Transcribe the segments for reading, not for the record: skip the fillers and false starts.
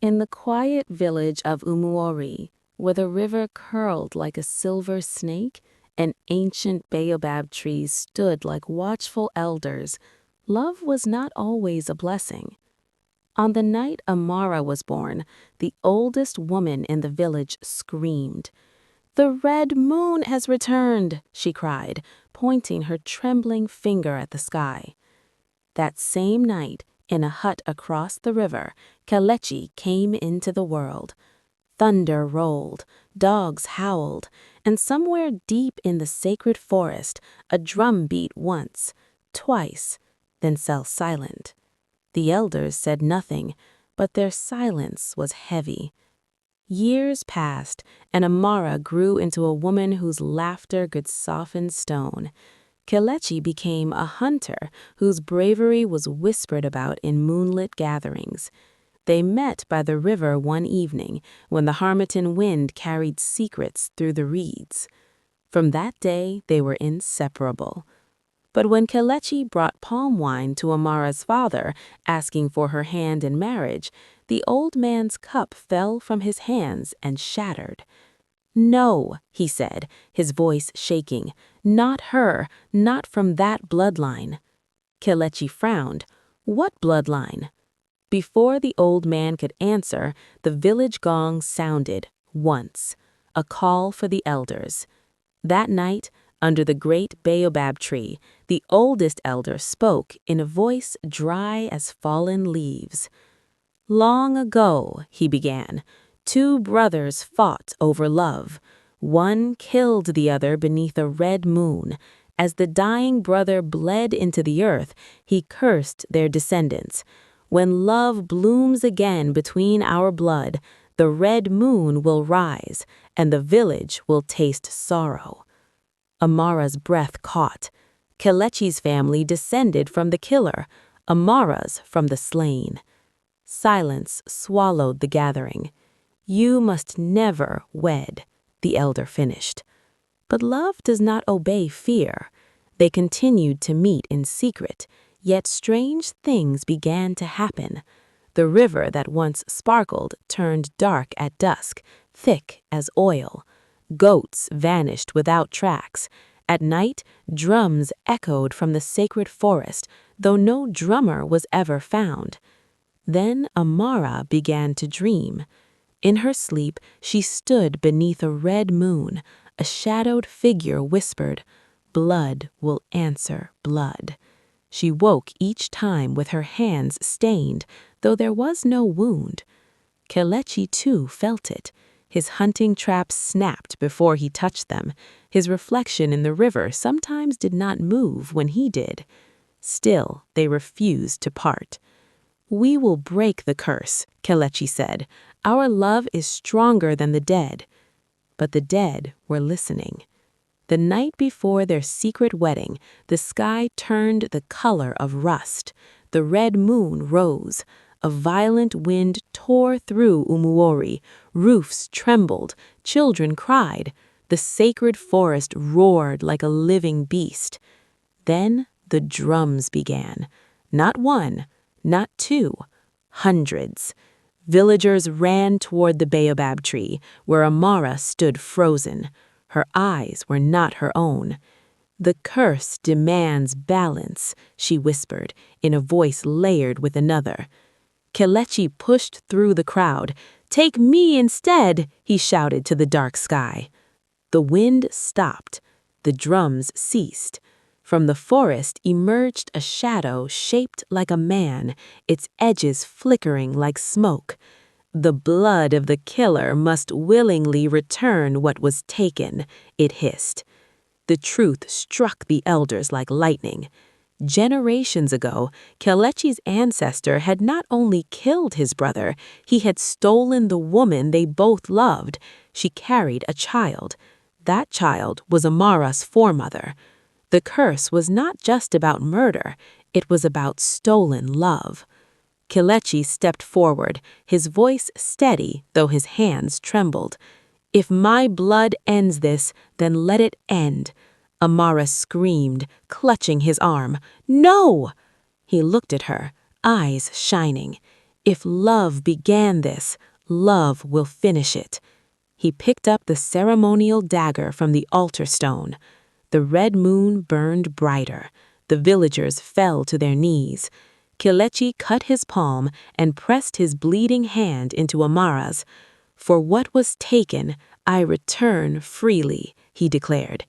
In the quiet village of Umuorie, where the river curled like a silver snake and ancient baobab trees stood like watchful elders, love was not always a blessing. On the night Amara was born, the oldest woman in the village screamed. "The Red Moon has returned," she cried, pointing her trembling finger at the sky. That same night, in a hut across the river, Kelechi came into the world. Thunder rolled, dogs howled, and somewhere deep in the sacred forest, a drum beat once, twice, then fell silent. The elders said nothing, but their silence was heavy. Years passed, and Amara grew into a woman whose laughter could soften stone. Kelechi became a hunter whose bravery was whispered about in moonlit gatherings. They met by the river one evening when the Harmattan wind carried secrets through the reeds. From that day, they were inseparable. But when Kelechi brought palm wine to Amara's father, asking for her hand in marriage, the old man's cup fell from his hands and shattered. "No," he said, his voice shaking. "Not her, not from that bloodline." Kelechi frowned. "What bloodline?" Before the old man could answer, the village gong sounded, once, a call for the elders. That night, under the great baobab tree, the oldest elder spoke in a voice dry as fallen leaves. "Long ago," he began, "two brothers fought over love. One killed the other beneath a red moon. As the dying brother bled into the earth, he cursed their descendants. When love blooms again between our blood, the red moon will rise, and the village will taste sorrow." Amara's breath caught. Kelechi's family descended from the killer, Amara's from the slain. Silence swallowed the gathering. "You must never wed," the elder finished. But love does not obey fear. They continued to meet in secret, yet strange things began to happen. The river that once sparkled turned dark at dusk, thick as oil. Goats vanished without tracks. At night, drums echoed from the sacred forest, though no drummer was ever found. Then Amara began to dream. In her sleep, she stood beneath a red moon. A shadowed figure whispered, "Blood will answer blood." She woke each time with her hands stained, though there was no wound. Kelechi too felt it. His hunting traps snapped before he touched them. His reflection in the river sometimes did not move when he did. Still, they refused to part. "We will break the curse," Kelechi said. "Our love is stronger than the dead." But the dead were listening. The night before their secret wedding, the sky turned the color of rust. The red moon rose. A violent wind tore through Umuorie. Roofs trembled. Children cried. The sacred forest roared like a living beast. Then the drums began. Not one, not two, hundreds. Villagers ran toward the baobab tree, where Amara stood frozen. Her eyes were not her own. "The curse demands balance," she whispered, in a voice layered with another. Kelechi pushed through the crowd. "Take me instead," he shouted to the dark sky. The wind stopped. The drums ceased. From the forest emerged a shadow shaped like a man, its edges flickering like smoke. "The blood of the killer must willingly return what was taken," it hissed. The truth struck the elders like lightning. Generations ago, Kelechi's ancestor had not only killed his brother, he had stolen the woman they both loved. She carried a child. That child was Amara's foremother. The curse was not just about murder, it was about stolen love. Kelechi stepped forward, his voice steady, though his hands trembled. "If my blood ends this, then let it end." Amara screamed, clutching his arm. "No!" He looked at her, eyes shining. If love began this, love will finish it. He picked up the ceremonial dagger from the altar stone. The red moon burned brighter. The villagers fell to their knees. Kelechi cut his palm and pressed his bleeding hand into Amara's. "For what was taken, I return freely," he declared.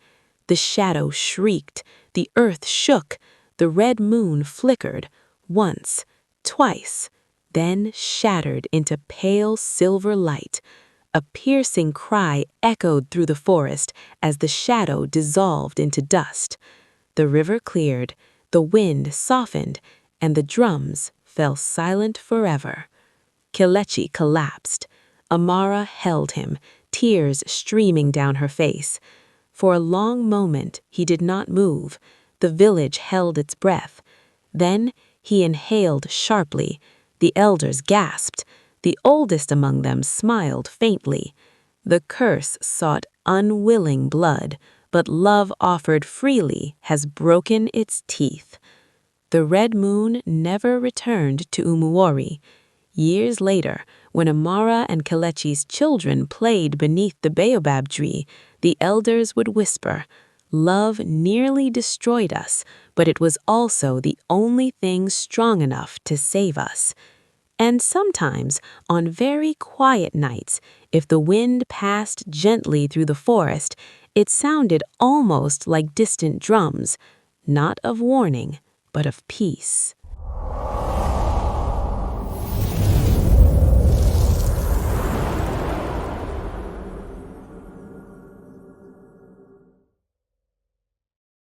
The shadow shrieked, the earth shook, the red moon flickered, once, twice, then shattered into pale silver light. A piercing cry echoed through the forest as the shadow dissolved into dust. The river cleared, the wind softened, and the drums fell silent forever. Kelechi collapsed. Amara held him, tears streaming down her face. For a long moment he did not move. The village held its breath. Then he inhaled sharply. The elders gasped. The oldest among them smiled faintly. The curse sought unwilling blood, but love offered freely has broken its teeth. The red moon never returned to Umuorie. Years later, when Amara and Kelechi's children played beneath the baobab tree, the elders would whisper, "Love nearly destroyed us, but it was also the only thing strong enough to save us." And sometimes, on very quiet nights, if the wind passed gently through the forest, it sounded almost like distant drums, not of warning, but of peace.